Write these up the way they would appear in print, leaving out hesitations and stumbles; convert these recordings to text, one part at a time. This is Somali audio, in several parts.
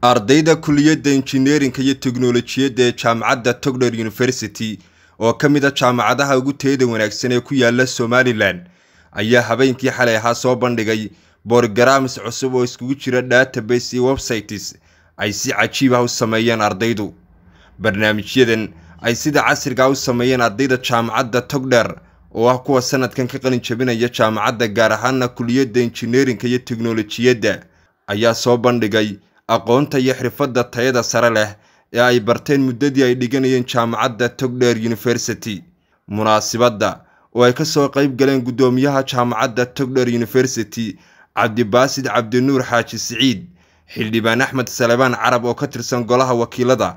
ardayda kulliyadda injineerinka iyo teknolojiyadda ee jaamacadda Togdheer University oo ka mid ah jaamacadaha ugu tayada wanaagsan ee ku yaala Somaliland ayaa habeenkii xalay ahaa soo bandhigay programs cusub oo iskugu jira database iyo websites ay si cajiib ah u sameeyeen ardaydu. barnaamijyadan ay sida casriga ah u sameeyeen ardayda jaamacadda Togdheer oo ah kuwa sanadkan ka qalin jabinaya jaamacadda gaar ahaan kulliyadda injineerinka iyo teknolojiyadda ayaa soo bandhigay aqoonta iyo xirfadda tayada sare leh ee ay barteen muddadii ay dhiganayeen jaamacadda Togdheer University. munaasabadda oo ay ka soo qayb galeen gudoomiyaha jaamacadda Togdheer University Cabdibaasid Cabdinuur Xaaji Siciid, xildhibaan Axmed Salebaan Carab oo ka tirsan golaha wakiilada,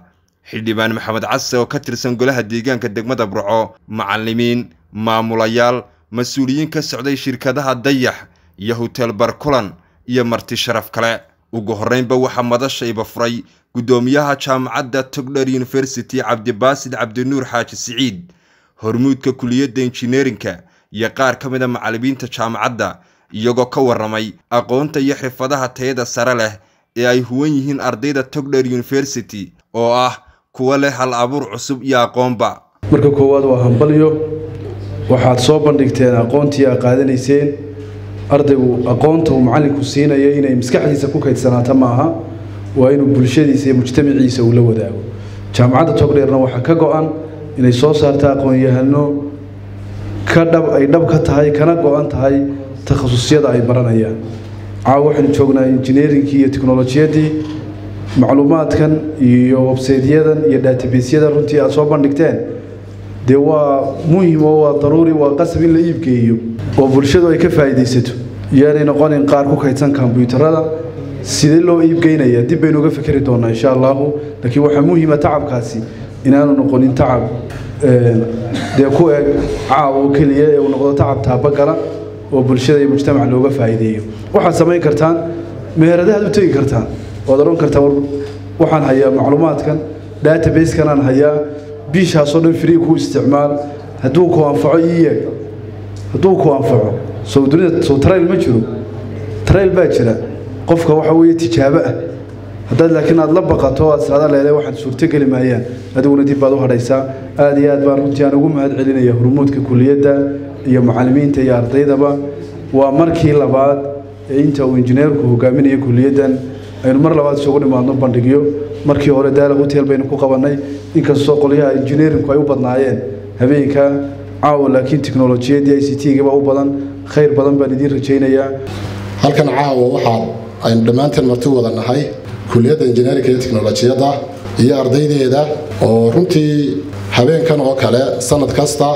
xildhibaan Maxamed Case oo ka tirsan golaha deegaanka degmada Burco, macallimiin, maamulayaal, mas'uuliyiin ka socday shirkadaha Dayax iyo Hotel Barkulan iyo marti sharaf kale. ugu horeynba waxa madasha iba furay gudoomiyaha jaamacadda Togdheer University Cabdibaasid Cabdinuur Xaaji Siciid, hormuudka kulliyadda injineerinka iyo qaar ka mid ah macallimiinta jaamacadda iyagoo ka waramay aqoonta iyo xirfadaha tayada sare leh ee ay huwan yihiin ardayda Togdheer University oo ah kuwa leh hal abuur cusub iyo aqoonba. marka koowaad waa hambalyo, waxaad soo bandhigteen aqoontii aad qaadanayseen. ardaygu aqoonta uu macallinku siinayo inay maskaxdiisa ku kaydsanaato maaha, waa inuu bulshadiisa iyo mujtamaciisa uu la wadaago. jaamacadda Togdheerna waxaa ka go'an inay soo saarto aqoon-yahano ay dhab ka tahay kana go'an tahay takhasusiyada ay baranayaan. caawa waxaynu joognaa injineerinkii iyo teknolojiyaddii. macluumaadkan iyo website-yadan iyo database-yadan runtii aad soo bandhigteen dee waa muhiim oo waa daruuri, waa qasab in la iibgeeyo oo bulshadu ay ka faa'iidaysato. yaanay noqonin qaar ku kaydsan kombiyuutarada. sidee loo iibgeynaya dib baynu uga fikri doonaa insha allahu, laakiin waxaa muhiima tacabkaasi inaanu noqonin tacab dee ku eg caawa oo keliya ee uu noqdo tacab taabagala oo bulshada iyo mujtamaca looga faa'iideeyo. waxaad samayn kartaan meheradahaad u tegi kartaan, waad oran kartaa waxaan hayaa macluumaadkan, database-kan aan hayaa, biishaasoo dhan free ku isticmaal, hadduu ku anfaco ii yeeg. hadduu ku anfaco soo dunida soo trail ma jiro, trail baa jira, qofka waxa weeye tijaabo ah. haddaad laakiin aad la baqato aad saada leedahay waxaad suurtogeli maayaan, adiguna dib baad u hadhaysaa. aad iyo aad baan runtii aan ugu mahad celinaya hormuudka kulliyadda iyo macallimiinta iyo ardaydaba. waa markii labaad ee inta uu injineerku hogaaminayo kulliyaddan aynu mar labaad isugu nimaadno bandhigyo. markii hore Daala Hotel baynu ku qabanay, inkastoo qolyaha injineerinku ay u badnaayeen habeenka. caawa laakiin teknolojiyadda ICT-ga u badan. khayr badan baan idin rajaynayaa. halkan caawa waxaan aynu dhammaanteen marti wada nahay kulliyadda injineerinka iyo teknolojiyadda iyo ardaydeeda oo runtii habeenkan oo kale sanad kasta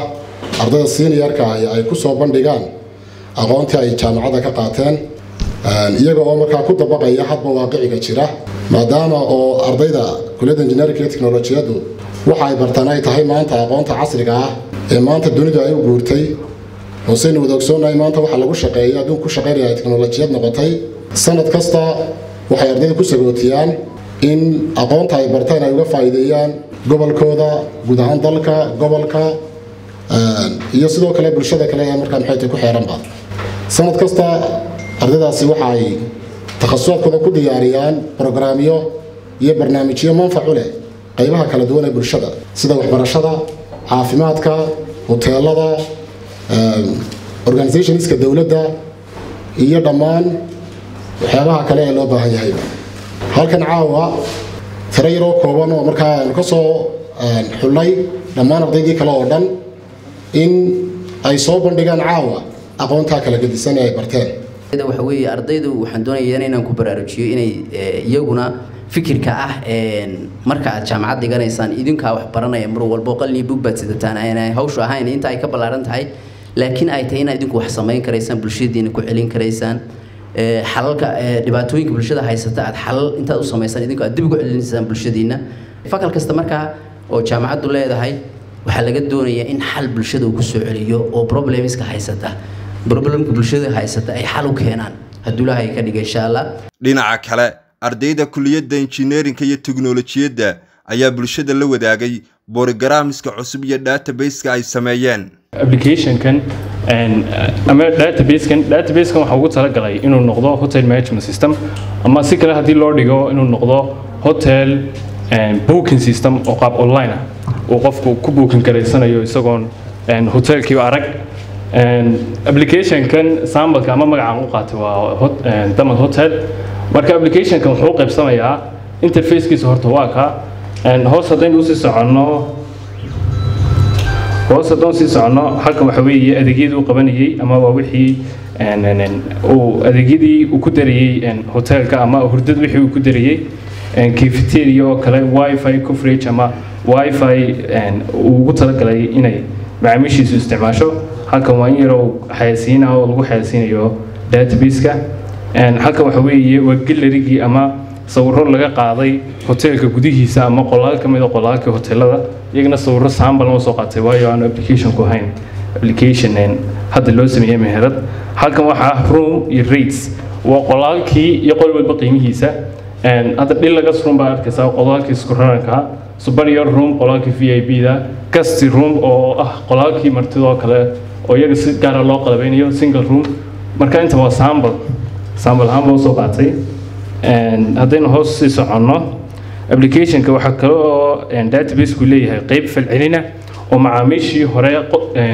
ardayda seniorka ay ku soo bandhigaan aqoontii ay jaamacadda ka qaateen iyaga oo markaa ku dabaqaya hadba waaqiciga jira, maadaama oo ardayda kulliyadda injineerinka iyo teknolojiyaddu waxa ay bartaan ay tahay maanta aqoonta casriga ah ee maanta dunidu ay u guurtay. oo saynu wada ogsoonahay maanta waxa lagu shaqeeyo adduunka ku shaqeynaya teknolojiyad noqotay. sanad kasta waxay ardayda ku sagootiyaan in aqoonta ay bartaan ay uga faa'iideeyaan gobolkooda, guud ahaan dalka, gobolka iyo sidoo kale bulshada kale ee markaa maxay ku xeeranba. sanad kasta ardaydaasi waxa ay takhasusaadkooda ku diyaariyaan programyo iyo barnaamijyo manfac u leh qaybaha kala duwan ee bulshada sida waxbarashada, caafimaadka, hoteelada, organizationska dawladda iyo dhammaan waxyaabaha kale ee loo baahan yahay. halkan caawa tiro yaroo kooban oo markaa aynu ka soo xullay dhammaan ardaydii kale oo dhan in ay soo bandhigaan caawa aqoontaa kala gedisan ee ay barteen. waxa weeye ardaydu waxaan doonayaa inaan ku baraarujiyo inay iyaguna fikirka ah marka aad jaamacad dhiganaysaan idinka wax baranaya mar walba qalni bug baad sidataan ay hawshu ahayn inta ay ka balaaran tahay, laakiin ay tahay in idinku wax samayn karaysaan, bulshadiina ku celin karaysaan. xalalka dhibaatooyinka bulshada haysata aad xalal intaad u samaysaan idinku aad dib ugu celinaysaan bulshadiina. fakal kasta markaa oo jaamacaddu leedahay waxaa laga doonayaa in xal bulshada uu ku soo celiyo oo problemska haysata bulshada haysata ay xal u keenaan hadduu Ilaahay ka dhigo insha Allah. dhinaca kale ardayda kulliyadda injineerinka iyo teknolojiyadda ayaa bulshada la wadaagay programska cusub iyo database-ka ay sameeyeen. application-kan ama database-kan waxa ugu talagalay inuu noqdo hotel management system ama si kale haddii loo dhigo inuu noqdo hotel booking system oo qaab online ah oo qofku ku booking garaysanayo isagoon hotelkii arag application-kan sambalka ama magacaan u qaatay waa Damad Hotel marka application-kan wuxuu qaybsamayaa interface-kiisa horta waa ka hoos haddaynu usii soconno halkan waxa weeye adeegyadii uu qabanayay ama waa wixii adeegyadii uu ku darayay hotelka ama hurdad wixii uu ku darayay cafeteria oo kale wifi coverage ama wifi uu ugu talagalay inay macaamiishiisu isticmaasho halkan waa in yaroo xayeysiina oo lagu xayeysiinayo database-ka halkan waxa weeye waa gallery-gii ama sawirro laga qaaday hotelka gudihiisa ama qolaal ka mid ah qolaalka hotelada iyagana sawirro sample oo soo qaatay waayo aan application-ku ahayn application hadda loo sameeyay meherad halkan waxa room iyo rates waa qolaalkii iyo qol walba qiimihiisa hadda dhil laga suran baa arkaysaa qolaalkii isku raranka superior room qolaalkii VIP-da guest room oo ah qolaalkii martida oo kale oo iyaga si gaar ah loo qalabeynayo single room marka inta waa sample ahaan baa soo qaatay haddaynu hoos sii soconno application-ka waxaa kale oo database-ku leeyahay qayb falcelina oo macaamiishii hore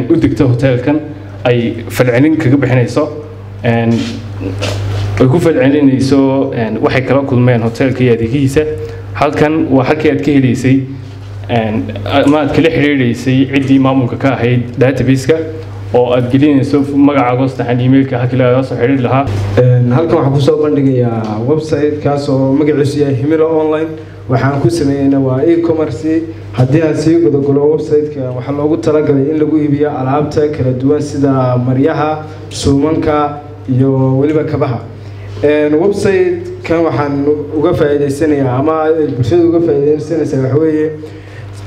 u degta hotelkan ay falcelin kaga bixinayso ay ku falcelinayso waxay kala kulmeen hotelka iyo adeegihiisa halkan waa halkii aad ka helaysay ama aad kala xiriireysay ciddii maamulka ka ahayd database-ka oo aad gelinayso magacaaga saxan emailka halkii laga soo xiriir lahaa halkan waxaan ku soo bandhigayaa website kaas oo magaciisu yahay Himilo Online waxaan ku sameeynaa waa e-commerce haddii aan sii gudagalo website-ka waxaa loogu talagalay in lagu iibiyo alaabta kala duwan sida maryaha suumanka iyo weliba kabaha website-kan waxaan uga faa'iideysanayaa ama bulshada uga faa'iideysanaysaa waxa weeye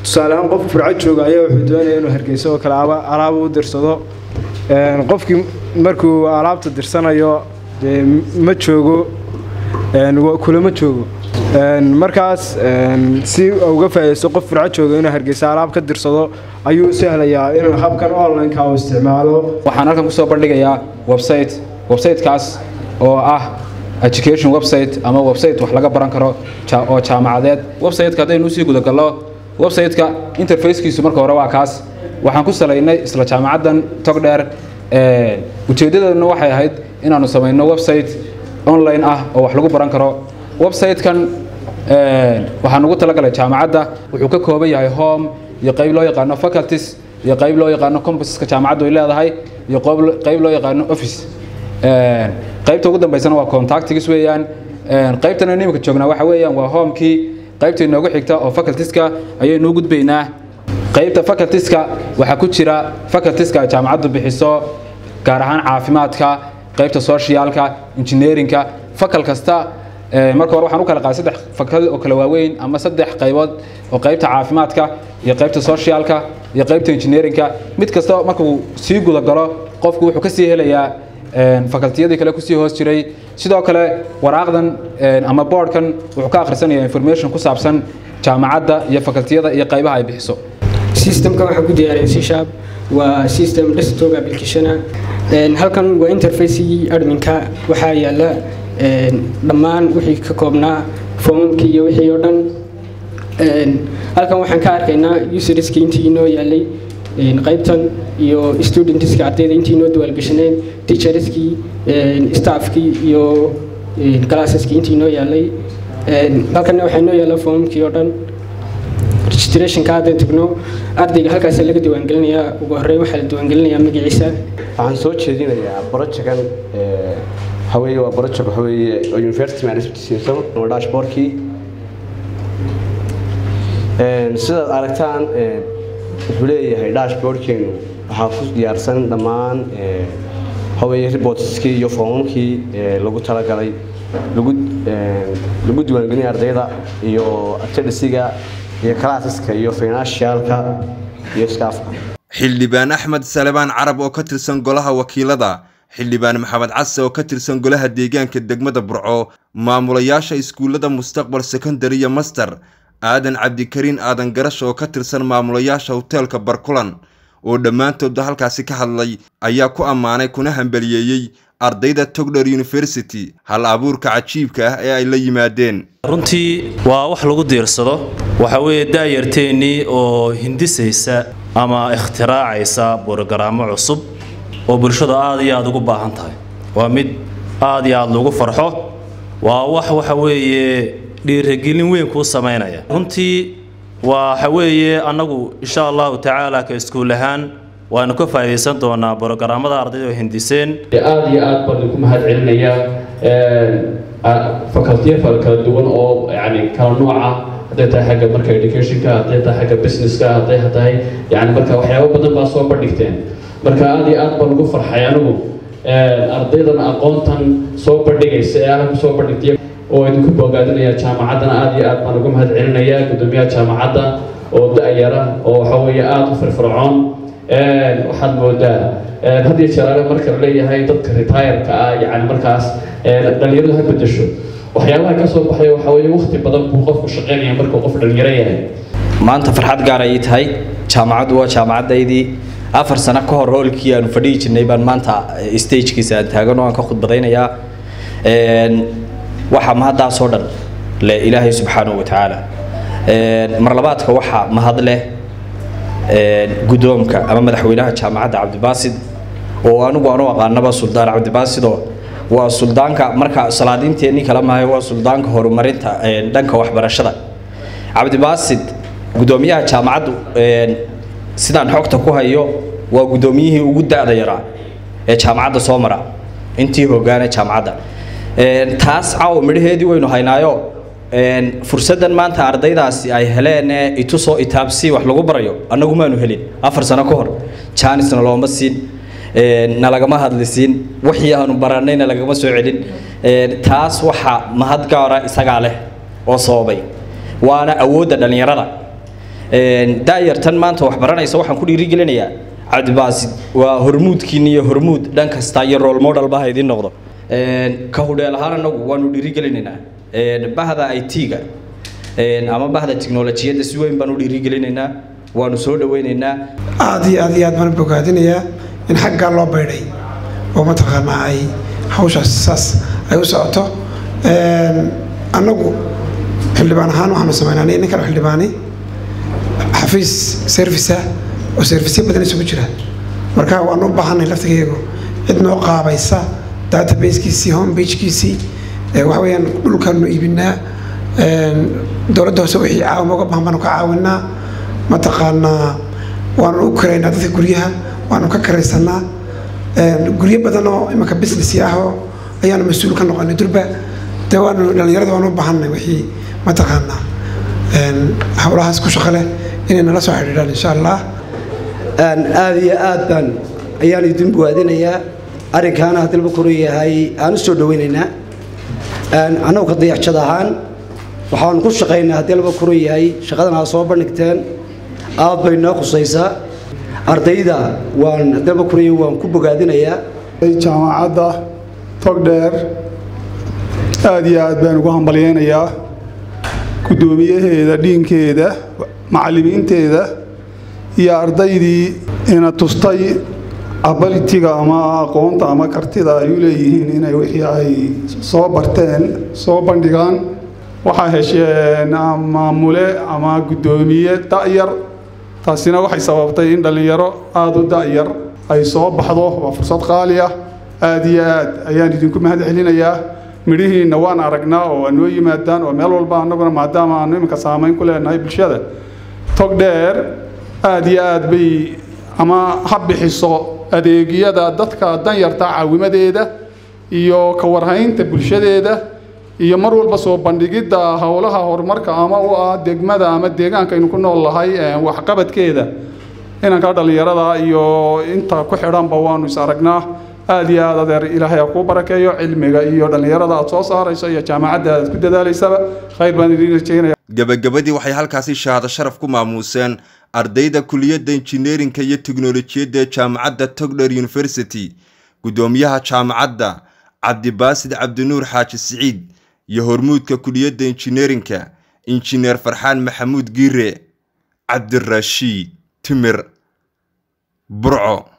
tusaale ahaan qof Burco jooga ayaa wuxuu doonayaa inuu Hargeysa oo kale alaab u dirsado qofkii markuu alaabta dirsanayo ma joogo kulama joogo markaas si uga faa'iideysto qof Burco jooga inuu Hargeysa alaab ka dirsado ayuu sahlayaa inuu habkan online-ka u isticmaalo waxaan halkan ku soo bandhigayaa website-kaas oo ah education website ama website wax laga baran karo oo jaamacadeed website-ka haddaynu sii gudagalno website-ka interface-kiisu marka hore waa kaas waxaan ku salaynay isla jaamacadan Togdheer ujeedadana waxay ahayd inaanu sameeyno website online ah oo wax lagu baran karo website-kan waxaan ugu talagalay jaamacadda wuxuu ka kooban yahay home iyo qayb loo yaqaano faculties iyo qayb loo yaqaano campuska jaamacaddu ay leedahay iyo qayb loo yaqaano office qaybta ugu dambeysana waa contacts weeyaan qaybtan aan imika joognaa waxa weeyaan waa home-kii qaybta inoogu xigta oo faculties-ka ayaynu u gudbaynaa qaybta faculties-ka waxaa ku jira faculties-ka jaamacaddu bixiso gaar ahaan caafimaadka qaybta socialka engineering-ka fakal kasta marka hore waxaan u kala qaaday saddex fakal oo kala waaweyn ama saddex qaybood oo qaybta caafimaadka iyo qaybta socialka iyo qaybta engineering-ka mid kasta markuu sii guda galo qofku wuxuu ka sii helayaa facultiyadii kale ku sii hoos jiray sidoo kale waraaqdan ama boardkan wuxuu ka akhrisanayaa information ku saabsan jaamacadda iyo facultiyada iyo qaybaha ay bixiso systemka waxa ku diyaariyay C# waa system desktop application halkan waa interface-ii admin-ka waxa yaala dhammaan wixii ka koobnaa foomamkii iyo wixii oo dhan halkan waxaan ka arkaynaa userska intii inoo yaalay qaybtan iyo studentska ardayda intii inoo diwaalgashaneen teacherskii staffkii iyo classeski intii inoo yaalay halkan waxaa inoo yaala foomamkii oo dhan registration-ka haddaan tagno ardayga halkaas laga diiwaangelinayaa ugu horreyn waxaa la diiwaangelinayaa magaciisa waxaan soo jeedinayaa project-kan haweeye waa project waxa weeye university management system oo dashboard-kii sidaad aragtaan wuxuu leeyahay dashboard-keenu waxaa ku diyaarsan dhammaan haweeye reportskii iyo foomamkii lagu talagalay lagu diiwaangelinaya ardayda iyo attendance-ga iyo classeska iyo financialka iyo staffka xildhibaan Axmed Salebaan Carab oo ka tirsan golaha wakiilada xildhibaan Maxamed Case oo ka tirsan golaha deegaanka degmada Burco maamulayaasha iskuulada Mustaqbal Secondary iyo Master aadan Cabdikariin aadan Garash oo ka tirsan maamulayaasha hotelka Barkulan oo dhammaantood halkaasi ka hadlay ayaa ku ammaanay kuna hambaliyeeyay ardayda Togdheer University hal abuurka cajiibka ah ee ay la yimaadeen. runtii waa wax lagu diirsado waxa weeye daayarteeni oo hindisaysa ama ikhtiraacaysa barnaamij cusub oo bulshada aad iyo aad ugu baahan tahay waa mid aad iyo aad lagu farxo waa waxa weeye dhiirigelin weyn ku sameynaya runtii waxa weeye anagu insha Allah ta'ala ka iskuul ahaan waanu ka faa'iideysan doonaa barnaamijyada ardayda hindiseen aad iyo aad baan ku mahad celinaya faculty kala duwan oo yani kala nooca haday tahay xagga marka education-ka haday tahay xagga business-ka haday tahay yani marka waxyaabo badan baa soo bandhigteen marka aad iyo aad baan ugu farxay anigu ardaydan aqoontan soo bandhigaysa ee aan ku soo bandhigtay oo idinku bogaadinaya jaamacadana aad iyo aad baan ugu mahad celinaya gudoomiyaha jaamacadda oo da'yara oo waxa weeye aad u firfircoon waxaad moodaa hadii jaraale marka la leeyahay dadka retire-ka ah yani markaas dhalinyaradu ha bedesho waxyaabaha ka soo baxay waxa weeye waqti badan buu qofku shaqeynaya marka qof dhalinyaro yahay maanta farxad gaar ay tahay jaamacaddu waa jaamacadaydii 4 sano ka hor hoolkii aan fadhiyi jirnay baan maanta stage-kiisa taagan oo aan ka khudbadaynayaa waxa mahadaas oo dhan la ilaahay subhanahu wa ta'ala marlabaadka waxa mahad leh gudoomka ama madaxweynaha jaamacadda Cabdibaasid oo anigu aqaanaba Suldaan Cabdibaasid oo waa suldaanka marka salaadiinteeni kala maayo waa suldaanka horumarinta dhanka waxbarashada Cabdibaasid gudoomiyaha jaamacaddu sidaan xogta ku hayo waa gudoomiyihii ugu da'da yaraa ee jaamacadda soo mara intii hogaanay jaamacadda taas caaw midheedii waynu haynaayo fursadan maanta ardaydaasi ay heleen itu soo itaabsi wax lagu barayo anagu maanu helin 4 sano ka hor chance looma siin nalagama hadlisiin wixii aanu baranayna lagama soo celin taas waxa mahad gaara isaga leh oo soobay waana awoodda dhalinyarada daayartan maanta wax baranaysa waxaan ku dhiirigelinayaa Cabdibaasid waa hormuudkiin iyo hormuud dhan kasta iyo role model baa idin noqdo ka hudheel ahaan anagu waanu dhiirigelinaynaa bahda IT-ga ama bahda tiknoolajiyada si weyn baan u dhiirigelinaynaa waanu soo dhaweynaynaa aad iyo aad baan bogaadinayaa in xagga loo beeray oo mataqaanaa ay hawshaas ay u socoto anagu xildhibaan ahaan waxaanu sameynaa in kala xildhibaani xafiis service oo service badan isugu jira marka waanu u baahanay laftigeego cid noo qaabaysa database-kiisii homepage-kiisii waxa weeyaan dhulkaanu iibinaa dowladda hoose wixii caawimo uga baahan baanu ka caawinaa mataqaanaa waanu u karaynaa dadka guryaha waanu ka karaysanaa guryo badan oo imanka business ah oo ayaanu mas-uul ka noqonay durba dee waanu dhalinyarada waanu u baahanay wixii mataqaanaa howlahaas ku shaqo leh inay nala soo xidhiidhaan insha allah aad iyo aad baan ayaan idin buwaadinayaa arrinkaana haddii lagu korayahay aan u soo dhaweynaynaa annagu ka dayaxjad ahaan waxaanu ku shaqaynaa haddii lagu korayahay shaqadan aad soo bandhigteen aad bay noo khusaysaa ardayda waan haddii lagu korayay waan ku bogaadinayaa jaamacadda Togdheer aad iyo aad baan ugu hambaliyeynayaa gudoomiyaheeda dhiinkeeda macallimiinteeda iyo ardaydii ina tustay ability-ga ama aqoonta ama kartida ay u leeyihiin inay wixii ay soo barteen soo bandhigaan waxa hesheen maamule ama gudoomiye da'yar taasina waxay sababtay in dhalinyaro aad u da'yar ay soo baxdo waa fursad qaali ah aad iyo aad ayaan idinku mahad celinayaa midhihiina waan aragnaa oo noo yimaadaan oo meel walba anaguna maadaama aanu iminka saameyn ku leenahay bulshada Togdheer aad iyo aad bay ama habixiso adeegyada dadka danyarta caawimadeeda iyo ka warhaynta bulshadeeda iyo mar walba soo bandhigida hawlaha horumarka ama u ah degmada ama deegaanka aynu ku noolahay wax qabadkeeda inanka dhalinyarada iyo inta ku xidhanba waanu is aragnaa aad iyo aad adeer ilaahay ku barakeeyo cilmiga iyo dhalinyarada aad soo saarayso iyo jaamacadda aad ku dadaalaysaba khayr baan idin rajaynayaa gabagabadii waxay halkaasi shahaado sharaf ku maamuuseen ardayda kulliyadda injineerinka iyo tiknoolajiyadda ee jaamacadda Togdheer University gudoomiyaha jaamacadda Cabdibaasid Cabdinuur Xaaji Siciid iyo hormuudka kulliyadda injineerinka injineer Farxaan Maxamuud Giire Cabdirashiid Timir burco.